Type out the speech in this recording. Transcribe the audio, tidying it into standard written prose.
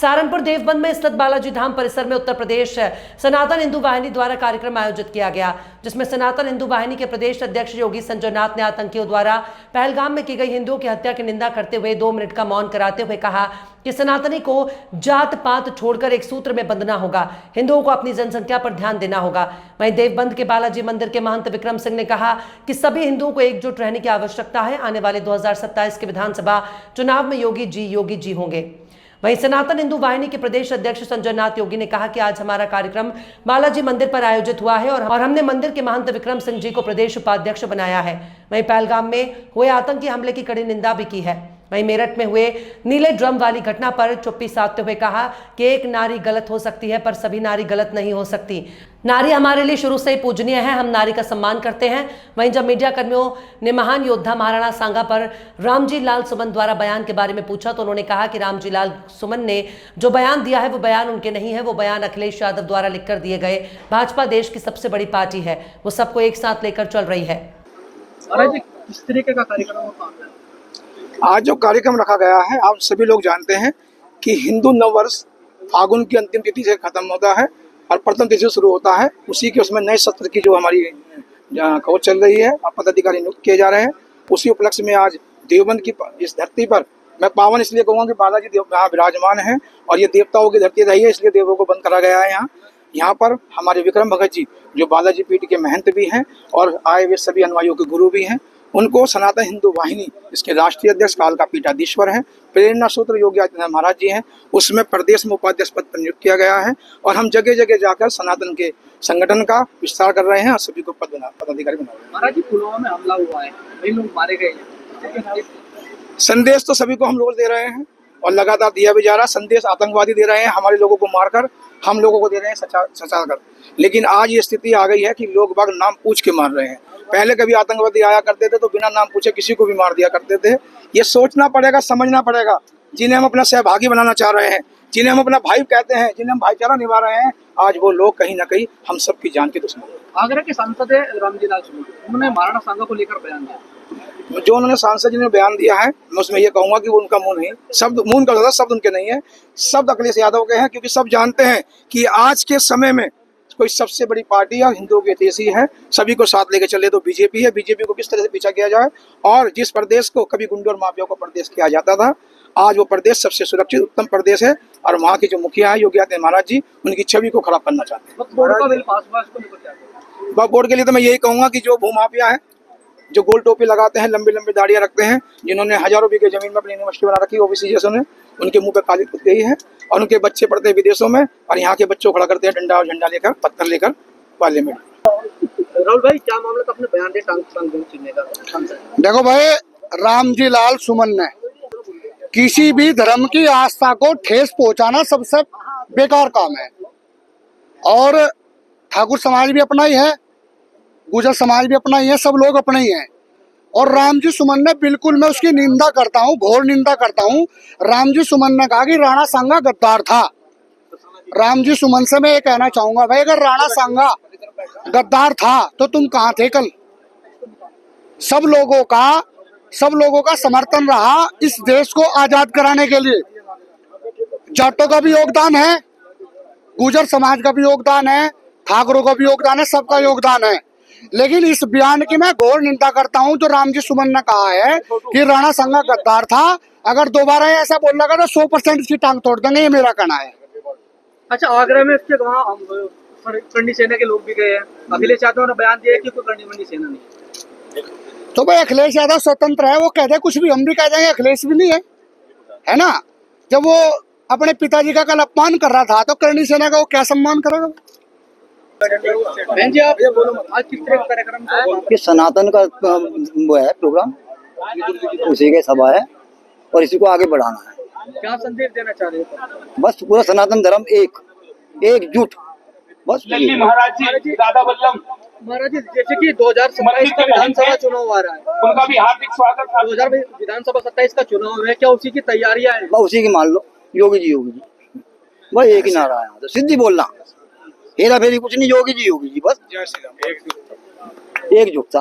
सहारनपुर देवबंद में स्थित बालाजी धाम परिसर में उत्तर प्रदेश सनातन हिंदू वाहिनी द्वारा कार्यक्रम आयोजित किया गया, जिसमें सनातन हिंदू वाहिनी के प्रदेश अध्यक्ष योगी संजय नाथ ने आतंकियों द्वारा पहलगाम में की गई हिंदुओं की हत्या की निंदा करते हुए 2 मिनट का मौन कराते हुए कहा कि सनातनी को जात पात छोड़कर एक सूत्र में बंधना होगा, हिंदुओं को अपनी जनसंख्या पर ध्यान देना होगा। वहीं देवबंद के बालाजी मंदिर के महंत विक्रम सिंह ने कहा कि सभी हिंदुओं को एकजुट रहने की आवश्यकता है। आने वाले 2027 के विधानसभा चुनाव में योगी जी होंगे। वहीं सनातन हिंदू वाहिनी के प्रदेश अध्यक्ष संजय नाथ योगी ने कहा कि आज हमारा कार्यक्रम बालाजी मंदिर पर आयोजित हुआ है और हमने मंदिर के महंत विक्रम सिंह जी को प्रदेश उपाध्यक्ष बनाया है। वहीं पहलगाम में हुए आतंकी हमले की कड़ी निंदा भी की है। वहीं मेरठ में हुए नीले ड्रम वाली घटना पर चुप्पी साधते हुए कहा कि एक नारी गलत हो सकती है पर सभी नारी गलत नहीं हो सकती। नारी हमारे लिए शुरू से ही पूजनीय है, हम नारी का सम्मान करते हैं। वहीं जब मीडिया कर्मियों ने महान योद्धा महाराणा सांगा पर रामजी लाल सुमन द्वारा बयान के बारे में पूछा तो उन्होंने कहा कि रामजी लाल सुमन ने जो बयान दिया है वो बयान उनके नहीं है, वो बयान अखिलेश यादव द्वारा लिखकर दिए गए। भाजपा देश की सबसे बड़ी पार्टी है, वो सबको एक साथ लेकर चल रही है। किस तरीके का कार्यक्रम आज जो कार्यक्रम रखा गया है, आप सभी लोग जानते हैं कि हिंदू नववर्ष फागुन की अंतिम तिथि से खत्म होता है और प्रथम तिथि से शुरू होता है। उसी के उसमें नए सत्र की जो हमारी खोज चल रही है, पदाधिकारी नियुक्त किए जा रहे हैं। उसी उपलक्ष्य में आज देवबंद की इस धरती पर मैं पावन इसलिए कहूँगा कि बालाजी देव यहाँ विराजमान है और ये देवताओं की धरती रही है, इसलिए देवों को बंद करा गया है। यहाँ पर हमारे विक्रम भगत जी जो बालाजी पीठ के महंत भी हैं और आए हुए सभी अनुयायियों के गुरु भी हैं, उनको सनातन हिंदू वाहिनी इसके राष्ट्रीय अध्यक्ष काल का पीठाधीश्वर हैं, प्रेरणा सूत्र योगी आदित्यनाथ महाराज जी हैं, उसमें प्रदेश में उपाध्यक्ष पद पर नियुक्त किया गया है और हम जगह जगह जाकर सनातन के संगठन का विस्तार कर रहे हैं और सभी को पदाधिकारी बना रहे हैं। महाराज जी, पुलवामा में हमला हुआ है, कई लोग मारे गए हैं। संदेश तो सभी को हम लोग दे रहे हैं और लगातार दिया भी जा रहा है। संदेश आतंकवादी दे रहे हैं, हमारे लोगों को मारकर, हम लोगों को दे रहे हैं सचा कर। लेकिन आज ये स्थिति आ गई है कि लोग बाग नाम पूछ के मार रहे हैं। पहले कभी आतंकवादी आया करते थे तो बिना नाम पूछे किसी को भी मार दिया करते थे। ये सोचना पड़ेगा, समझना पड़ेगा। जिन्हें हम अपना सहभागी बनाना चाह रहे हैं, जिन्हें हम अपना भाई कहते हैं, जिन्हें हम भाईचारा निभा रहे हैं, आज वो लोग कहीं ना कहीं हम सबकी जान के दुश्मन हैं। आगरा के सांसद है रामजी लाल सुमन, उन्होंने महाराणा सांगा को लेकर बयान दिया। जो उन्होंने सांसद जी ने बयान दिया है, मैं उसमें ये कहूंगा कि वो उनका मुंह नहीं, शब्द मुंह उनका शब्द उनके नहीं है, शब्द अखिलेश यादव के हैं। क्योंकि सब जानते हैं कि आज के समय में कोई सबसे बड़ी पार्टी और हिंदुओं की हितैषी है, सभी को साथ लेके चले तो बीजेपी है। बीजेपी को किस तरह से पीछा किया जाए और जिस प्रदेश को कभी गुंडे और माफिया को प्रदेश किया जाता था, आज वो प्रदेश सबसे सुरक्षित उत्तम प्रदेश है और वहाँ के जो मुखिया है योगी आदित्यनाथ महाराज जी, उनकी छवि को खराब करना चाहते हैं। बोर्ड के लिए तो मैं यही कहूँगा कि जो भूमाफिया है, जो गोल टोपी लगाते हैं, लंबी लंबी दाढ़ियाँ रखते हैं, जिन्होंने हजारों बीघे जमीन में अपनी यूनिवर्सिटी बना रखी है ओबीसी जैसों ने, उनके मुंह पे काली पुत गई है और उनके बच्चे पढ़ते हैं विदेशों में और यहाँ के बच्चों को खड़ा करते हैं डंडा और झंडा लेकर, पत्थर लेकर पार्लियामेंट। राहुल भाई, क्या मामला था? अपने बयान दे। देखो भाई, रामजी लाल सुमन ने किसी भी धर्म की आस्था को ठेस पहुंचाना सबसे बेकार काम है और ठाकुर समाज भी अपना ही है, गुजर समाज भी अपना ही है, सब लोग अपने ही हैं। और रामजी सुमन ने, बिल्कुल मैं उसकी निंदा करता हूँ, घोर निंदा करता हूँ। रामजी सुमन ने कहा कि राणा सांगा गद्दार था। रामजी सुमन से मैं ये कहना चाहूंगा भाई, अगर राणा सांगा गद्दार था तो तुम कहाँ थे कल? सब लोगों का समर्थन रहा इस देश को आजाद कराने के लिए। जाटों का भी योगदान है, गुजर समाज का भी योगदान है, ठाकुरों का भी योगदान है, सबका योगदान है। लेकिन इस बयान की मैं घोर निंदा करता हूं जो रामजी सुमन ने कहा है कि राणा सांगा गद्दार था। अगर दोबारा ऐसा बोल लगा तो 100% इसकी टांग तोड़ देंगे, ये मेरा कहना है। अच्छा, आगरा में इसके वहाँ करनी सेना के लोग भी गए हैं। अखिलेश यादव ने बयान दिया कि कोई करनी सेना नहीं। तो भाई अखिलेश यादव स्वतंत्र है, वो कह दे कुछ भी, हम भी कह देंगे अखिलेश भी नहीं है ना। जब वो अपने पिताजी का कल अपमान कर रहा था तो करनी सेना का वो क्या सम्मान करेगा? बहन जी, आप ये बोलो, आज किस तरह का कार्यक्रम? ये सनातन का वो है प्रोग्राम, उसी के सभा है और इसी को आगे बढ़ाना है। क्या संदेश देना चाह रहे हो? बस पूरा सनातन धर्म एकजुट, बस। महाराज जी, दादा बल्लभ महाराज जी, जैसे कि 2027 का विधानसभा चुनाव आ रहा है, उनका भी हार्दिक स्वागत। 2000 विधानसभा 27 का चुनाव है, क्या उसी की तैयारियां हैं? बस उसी की मान लो, योगी जी बस एक ही नारा है, तो सिद्धि बोलना, हेरा फेरी कुछ नहीं, योगी जी बस एकजुटता।